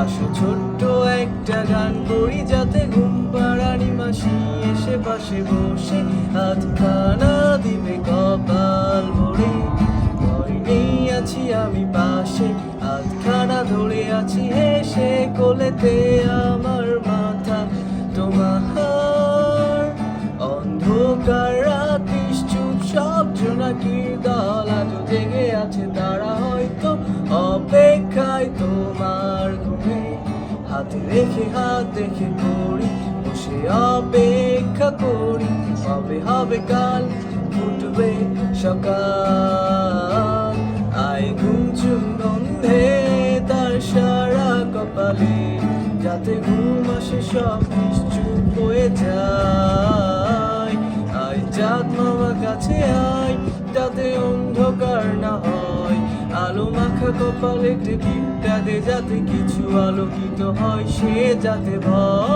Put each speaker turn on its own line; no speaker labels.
আসো ছোট্ট একটা গান করি, যাতে ঘুম পাড়ানি মাসি এসে পাশে বসে হাতখানা দিবে কপাল ভরে। ভয় নেই, আছি আমি পাশে, হাতখানা ধরে আছি হেসে, কোলেতে আমার মাথা তোমার। অন্ধকার রাত নিশ্চুপ, সব জোনাকির দল আজও জেগে আছে, তারা হয়তো অপেক্ষায় তোমার ঘুমে। হাতে রেখে হাত দেখে করি, বসে অপেক্ষা করি, হবে হবে কাল, ফুটবে সকাল। আয় ঘুমচুম গন্ধে তার সারা কপালে, যাতে ঘুম আসে সব নিশ্চুপ হয়ে যায়। আয় চাঁদ মামা কাছে আয়, যাতে অন্ধকার না হয়, আলো মাখা কপালে টিপিটা দে, যাতে কিছু আলোকিত হয়, সে যাতে ভয়